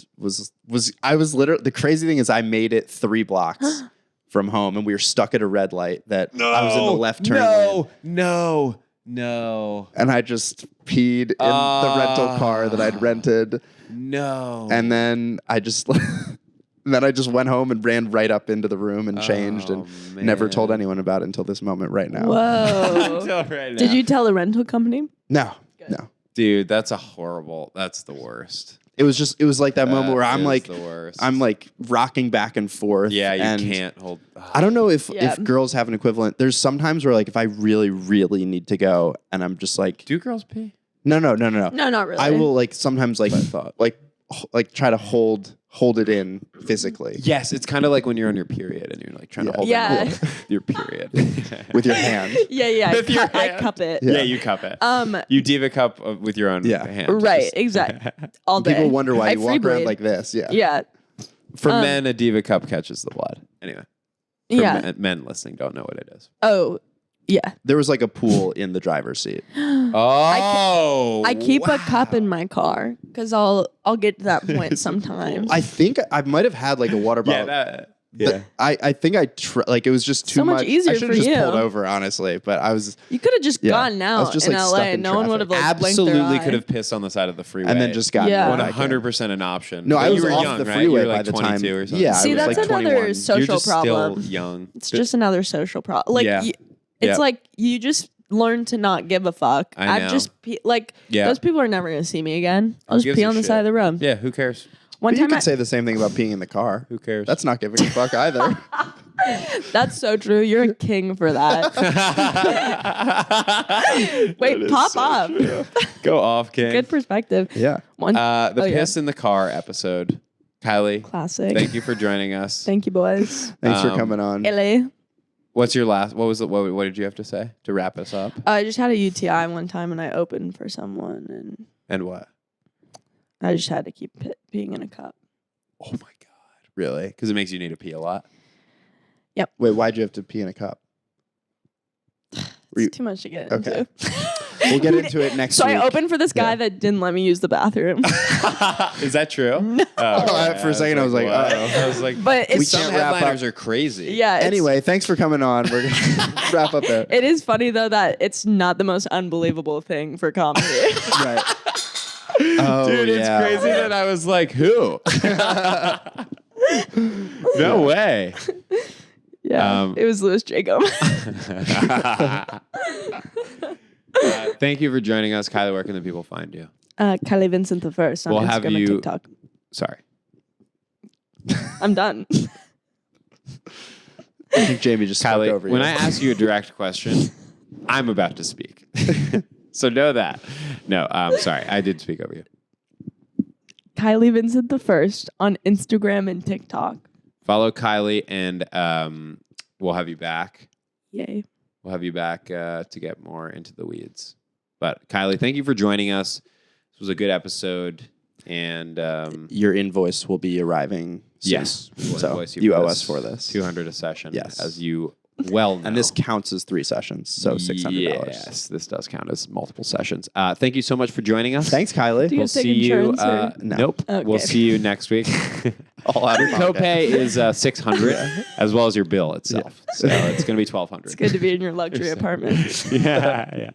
I was literally, the crazy thing is I made it 3 blocks from home and we were stuck at a red light that I was in the left turn lane. No. And I just peed in the rental car that I'd rented. No. And then I just went home and ran right up into the room and changed and never told anyone about it until this moment right now. Whoa. Until right now. Did you tell the rental company? No. Dude, that's the worst. It was like that moment where That I'm is like, the worst. I'm like rocking back and forth. Yeah, you and can't hold. I don't know if Yeah. girls have an equivalent. There's sometimes where like if I really, really need to go and I'm just like, Do girls pee? no. No, not really. I will like sometimes like I thought. like try to hold it in physically Yes, it's kind of like when you're on your period and you're like trying to hold Yeah. in your period with your hand. Yeah. With your I hand. cup it. Yeah, you cup it. You diva cup with your own Yeah. hand. Right, Just- exactly. All day. People wonder why I you walk free around bleed. like this. Yeah. Yeah. For men, a diva cup catches the blood. Anyway, for Yeah. men listening don't know what it is. Oh, yeah. There was like a pool in the driver's seat. Oh, I keep a cup in my car because I'll get to that point sometimes. I think I might have had like a water Yeah, bottle. yeah. I think like it was just too So much easier I should for have just you. pulled over, honestly. But I was, You could have just Yeah. gone I was out just, in like, LA stuck and in no one would have like Absolutely blinked their could eye. have pissed on the side of the freeway and then just got Yeah. back in. 100% an option. No, But I was you were off young, the right? freeway You were by like the 22 time. or something. Yeah, See, I was that's like another 21. social You're just problem. still young. It's just another social problem. Like, Yeah. it's Yeah. like you just learn to not give a fuck. I I've know. just Yeah. those people are never gonna see me again. I'll just gives pee a on the shit? side of the road. Yeah, who cares? One But you time, could say the same thing about peeing in the car. Who cares? That's not giving a fuck either. that's so true. You're a king for that. Wait, pop up. Go off, King. Good perspective. Yeah. One The Oh, yeah. piss in the car episode. Kylie, classic. thank you for joining us. Thank you, boys. Thanks for Um, coming on. LA. What's your last? What was it? What did you have to say to wrap us up? I just had a UTI one time and I opened for someone and And what? I just had to keep peeing in a cup. Oh my god! Really? Because it makes you need to pee a lot. Wait, why'd you have to pee in a cup? Were you- It's too much to get Okay. into. We'll get into it next So week. I opened for this guy Yeah. that didn't let me use the bathroom. Is that true? No. For a second, I was like, what? uh-oh. I was like, But it's some can't wrap up. headliners are crazy. yeah. It's, Anyway, thanks for coming on. We're gonna wrap up there. it is funny though that it's not the most unbelievable thing for comedy. Right. Oh, Dude, it's yeah. crazy that I was like, who? No way. Yeah, it was Louis Jacob. Thank you for joining us, Kylie. Where can the people find you? Kylie Vincent the first on We'll Instagram have and you- TikTok. Sorry. I'm done. I think Jamie just spoke Kylie, over when you. I ask you a direct question, I'm about to speak. So know that. No, sorry. I did speak over you. Kylie Vincent the first on Instagram and TikTok. Follow Kylie and we'll have you back. Yay. We'll have you back to get more into the weeds. But Kylie, thank you for joining us. This was a good episode. And Your invoice will be arriving soon. yes, we will So invoice you for owe this. us for this. 200 a session. Yes. As you Well, no. And this counts as 3 sessions, so $600. Yes, this does count as multiple sessions. Thank you so much for joining us. Thanks, Kylie. Do you We'll guys take see you. insurance or- No. Nope. Okay. We'll see you next week. All out of Your pocket. copay is $600 as well as your bill itself. So it's going to be $1,200. It's good to be in your luxury apartment. Yeah.